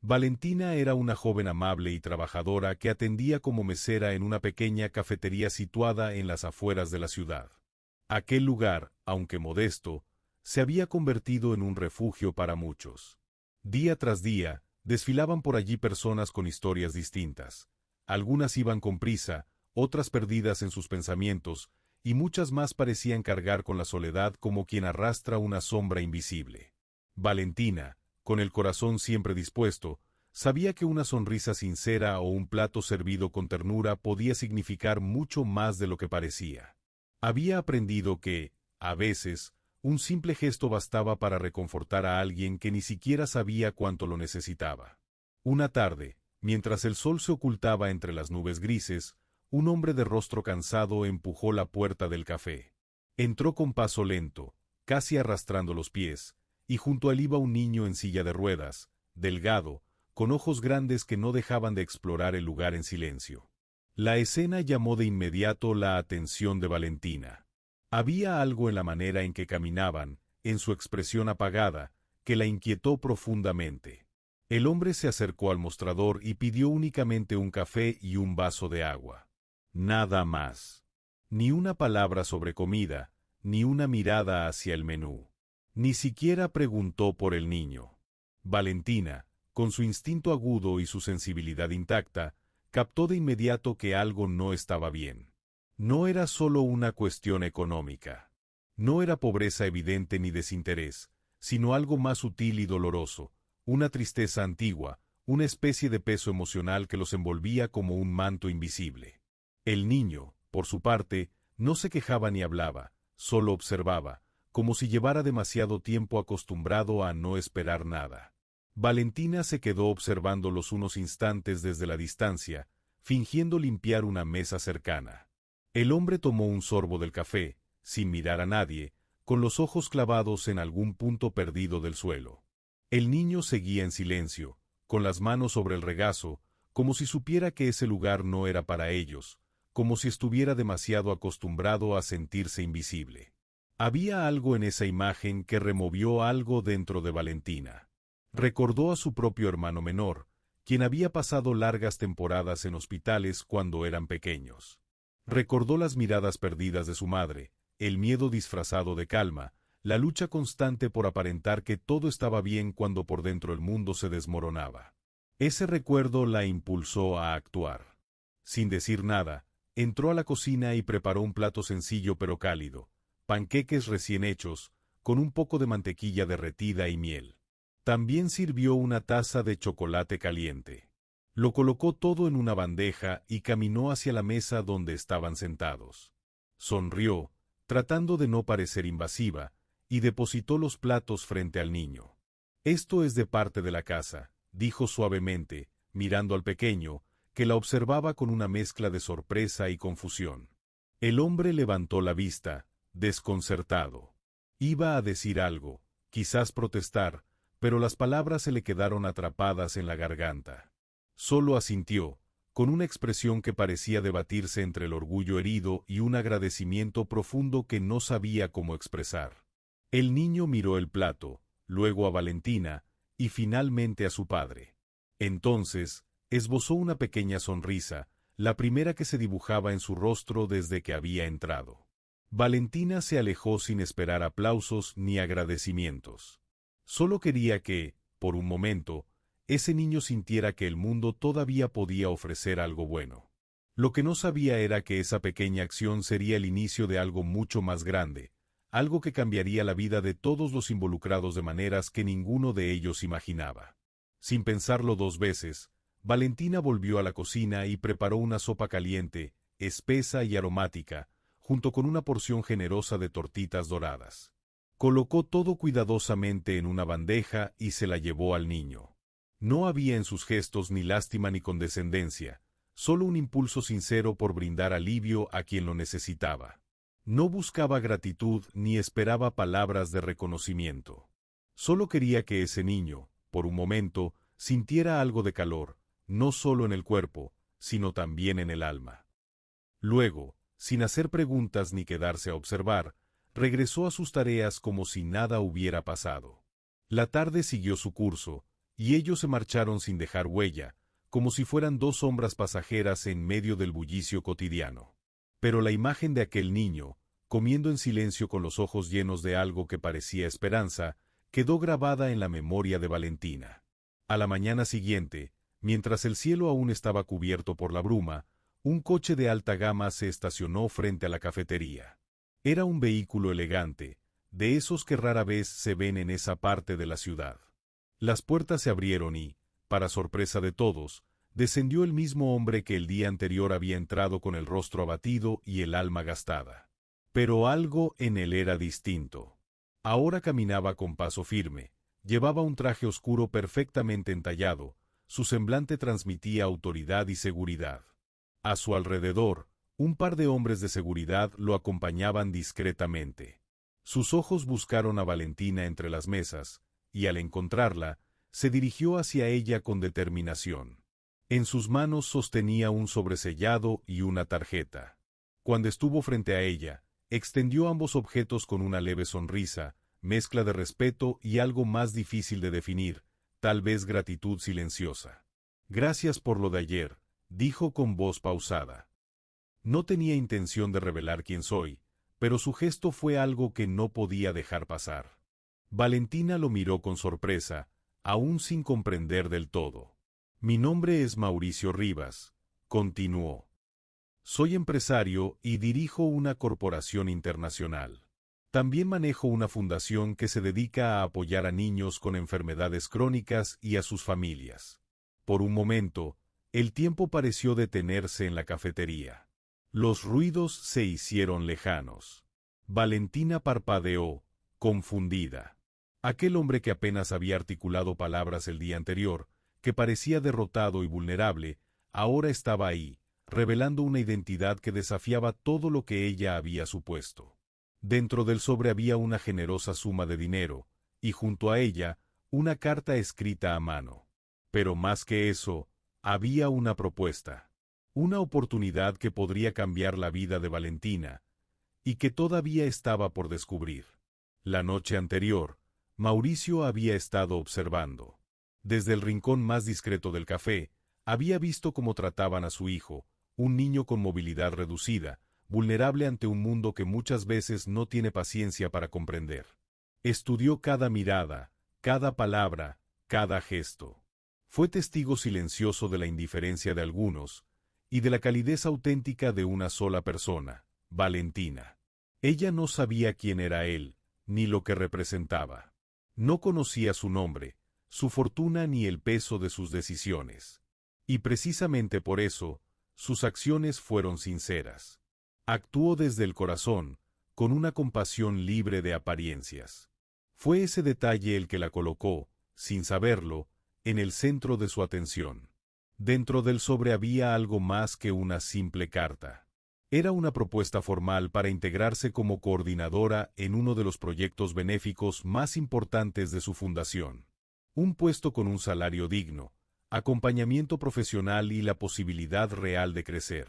Valentina era una joven amable y trabajadora que atendía como mesera en una pequeña cafetería situada en las afueras de la ciudad. Aquel lugar, aunque modesto, se había convertido en un refugio para muchos. Día tras día, desfilaban por allí personas con historias distintas. Algunas iban con prisa, otras perdidas en sus pensamientos, y muchas más parecían cargar con la soledad como quien arrastra una sombra invisible. Valentina, con el corazón siempre dispuesto, sabía que una sonrisa sincera o un plato servido con ternura podía significar mucho más de lo que parecía. Había aprendido que, a veces, un simple gesto bastaba para reconfortar a alguien que ni siquiera sabía cuánto lo necesitaba. Una tarde, mientras el sol se ocultaba entre las nubes grises, un hombre de rostro cansado empujó la puerta del café. Entró con paso lento, casi arrastrando los pies, y junto a él iba un niño en silla de ruedas, delgado, con ojos grandes que no dejaban de explorar el lugar en silencio. La escena llamó de inmediato la atención de Valentina. Había algo en la manera en que caminaban, en su expresión apagada, que la inquietó profundamente. El hombre se acercó al mostrador y pidió únicamente un café y un vaso de agua. Nada más. Ni una palabra sobre comida, ni una mirada hacia el menú. Ni siquiera preguntó por el niño. Valentina, con su instinto agudo y su sensibilidad intacta, captó de inmediato que algo no estaba bien. No era solo una cuestión económica. No era pobreza evidente ni desinterés, sino algo más sutil y doloroso, una tristeza antigua, una especie de peso emocional que los envolvía como un manto invisible. El niño, por su parte, no se quejaba ni hablaba, solo observaba, como si llevara demasiado tiempo acostumbrado a no esperar nada. Valentina se quedó observándolos unos instantes desde la distancia, fingiendo limpiar una mesa cercana. El hombre tomó un sorbo del café, sin mirar a nadie, con los ojos clavados en algún punto perdido del suelo. El niño seguía en silencio, con las manos sobre el regazo, como si supiera que ese lugar no era para ellos, como si estuviera demasiado acostumbrado a sentirse invisible. Había algo en esa imagen que removió algo dentro de Valentina. Recordó a su propio hermano menor, quien había pasado largas temporadas en hospitales cuando eran pequeños. Recordó las miradas perdidas de su madre, el miedo disfrazado de calma, la lucha constante por aparentar que todo estaba bien cuando por dentro el mundo se desmoronaba. Ese recuerdo la impulsó a actuar. Sin decir nada, entró a la cocina y preparó un plato sencillo pero cálido, panqueques recién hechos, con un poco de mantequilla derretida y miel. También sirvió una taza de chocolate caliente. Lo colocó todo en una bandeja y caminó hacia la mesa donde estaban sentados. Sonrió, tratando de no parecer invasiva, y depositó los platos frente al niño. «Esto es de parte de la casa», dijo suavemente, mirando al pequeño, que la observaba con una mezcla de sorpresa y confusión. El hombre levantó la vista, desconcertado. Iba a decir algo, quizás protestar, pero las palabras se le quedaron atrapadas en la garganta. Solo asintió, con una expresión que parecía debatirse entre el orgullo herido y un agradecimiento profundo que no sabía cómo expresar. El niño miró el plato, luego a Valentina, y finalmente a su padre. Entonces, esbozó una pequeña sonrisa, la primera que se dibujaba en su rostro desde que había entrado. Valentina se alejó sin esperar aplausos ni agradecimientos. Solo quería que, por un momento, ese niño sintiera que el mundo todavía podía ofrecer algo bueno. Lo que no sabía era que esa pequeña acción sería el inicio de algo mucho más grande, algo que cambiaría la vida de todos los involucrados de maneras que ninguno de ellos imaginaba. Sin pensarlo dos veces, Valentina volvió a la cocina y preparó una sopa caliente, espesa y aromática, junto con una porción generosa de tortitas doradas. Colocó todo cuidadosamente en una bandeja y se la llevó al niño. No había en sus gestos ni lástima ni condescendencia, solo un impulso sincero por brindar alivio a quien lo necesitaba. No buscaba gratitud ni esperaba palabras de reconocimiento. Solo quería que ese niño, por un momento, sintiera algo de calor, no solo en el cuerpo, sino también en el alma. Luego, sin hacer preguntas ni quedarse a observar, regresó a sus tareas como si nada hubiera pasado. La tarde siguió su curso, y ellos se marcharon sin dejar huella, como si fueran dos sombras pasajeras en medio del bullicio cotidiano. Pero la imagen de aquel niño, comiendo en silencio con los ojos llenos de algo que parecía esperanza, quedó grabada en la memoria de Valentina. A la mañana siguiente, mientras el cielo aún estaba cubierto por la bruma, un coche de alta gama se estacionó frente a la cafetería. Era un vehículo elegante, de esos que rara vez se ven en esa parte de la ciudad. Las puertas se abrieron y, para sorpresa de todos, descendió el mismo hombre que el día anterior había entrado con el rostro abatido y el alma gastada. Pero algo en él era distinto. Ahora caminaba con paso firme, llevaba un traje oscuro perfectamente entallado, su semblante transmitía autoridad y seguridad. A su alrededor, un par de hombres de seguridad lo acompañaban discretamente. Sus ojos buscaron a Valentina entre las mesas, y al encontrarla, se dirigió hacia ella con determinación. En sus manos sostenía un sobresellado y una tarjeta. Cuando estuvo frente a ella, extendió ambos objetos con una leve sonrisa, mezcla de respeto y algo más difícil de definir, tal vez gratitud silenciosa. «Gracias por lo de ayer», dijo con voz pausada. No tenía intención de revelar quién soy, pero su gesto fue algo que no podía dejar pasar. Valentina lo miró con sorpresa, aún sin comprender del todo. «Mi nombre es Mauricio Rivas», continuó. «Soy empresario y dirijo una corporación internacional. También manejo una fundación que se dedica a apoyar a niños con enfermedades crónicas y a sus familias». Por un momento, el tiempo pareció detenerse en la cafetería. Los ruidos se hicieron lejanos. Valentina parpadeó, confundida. Aquel hombre que apenas había articulado palabras el día anterior, que parecía derrotado y vulnerable, ahora estaba ahí, revelando una identidad que desafiaba todo lo que ella había supuesto. Dentro del sobre había una generosa suma de dinero, y junto a ella, una carta escrita a mano. Pero más que eso, había una propuesta. Una oportunidad que podría cambiar la vida de Valentina, y que todavía estaba por descubrir. La noche anterior, Mauricio había estado observando. Desde el rincón más discreto del café, había visto cómo trataban a su hijo, un niño con movilidad reducida, vulnerable ante un mundo que muchas veces no tiene paciencia para comprender. Estudió cada mirada, cada palabra, cada gesto. Fue testigo silencioso de la indiferencia de algunos, y de la calidez auténtica de una sola persona, Valentina. Ella no sabía quién era él, ni lo que representaba. No conocía su nombre, su fortuna ni el peso de sus decisiones. Y precisamente por eso, sus acciones fueron sinceras. Actuó desde el corazón, con una compasión libre de apariencias. Fue ese detalle el que la colocó, sin saberlo, en el centro de su atención. Dentro del sobre había algo más que una simple carta. Era una propuesta formal para integrarse como coordinadora en uno de los proyectos benéficos más importantes de su fundación. Un puesto con un salario digno, acompañamiento profesional y la posibilidad real de crecer.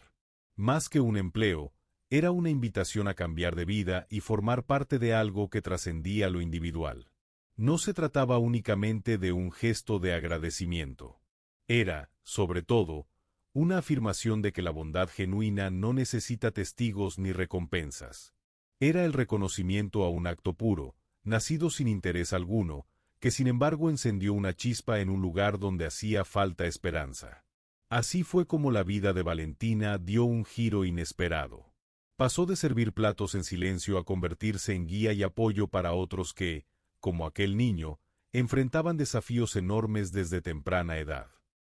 Más que un empleo, era una invitación a cambiar de vida y formar parte de algo que trascendía lo individual. No se trataba únicamente de un gesto de agradecimiento. Era, sobre todo, una afirmación de que la bondad genuina no necesita testigos ni recompensas. Era el reconocimiento a un acto puro, nacido sin interés alguno, que sin embargo encendió una chispa en un lugar donde hacía falta esperanza. Así fue como la vida de Valentina dio un giro inesperado. Pasó de servir platos en silencio a convertirse en guía y apoyo para otros que, como aquel niño, enfrentaban desafíos enormes desde temprana edad.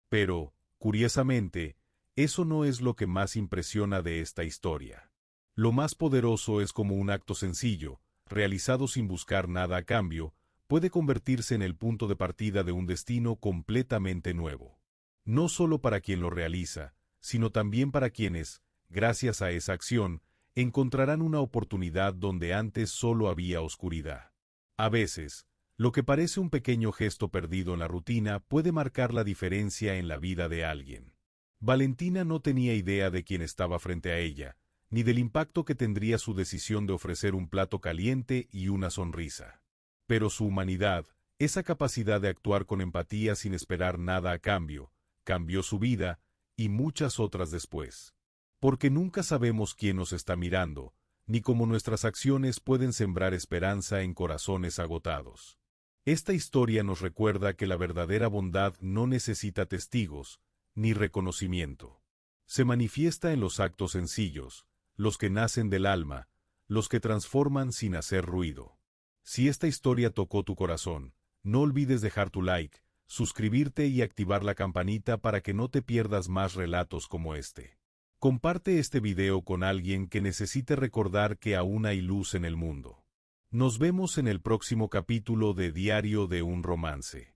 Pero, curiosamente, eso no es lo que más impresiona de esta historia. Lo más poderoso es como un acto sencillo, realizado sin buscar nada a cambio, puede convertirse en el punto de partida de un destino completamente nuevo. No solo para quien lo realiza, sino también para quienes, gracias a esa acción, encontrarán una oportunidad donde antes solo había oscuridad. A veces, lo que parece un pequeño gesto perdido en la rutina puede marcar la diferencia en la vida de alguien. Valentina no tenía idea de quién estaba frente a ella, ni del impacto que tendría su decisión de ofrecer un plato caliente y una sonrisa. Pero su humanidad, Esa capacidad de actuar con empatía sin esperar nada a cambio, cambió su vida, y muchas otras después. Porque nunca sabemos quién nos está mirando, ni cómo nuestras acciones pueden sembrar esperanza en corazones agotados. Esta historia nos recuerda que la verdadera bondad no necesita testigos, ni reconocimiento. Se manifiesta en los actos sencillos, los que nacen del alma, los que transforman sin hacer ruido. Si esta historia tocó tu corazón, no olvides dejar tu like, suscribirte y activar la campanita para que no te pierdas más relatos como este. Comparte este video con alguien que necesite recordar que aún hay luz en el mundo. Nos vemos en el próximo capítulo de Diario de un Romance.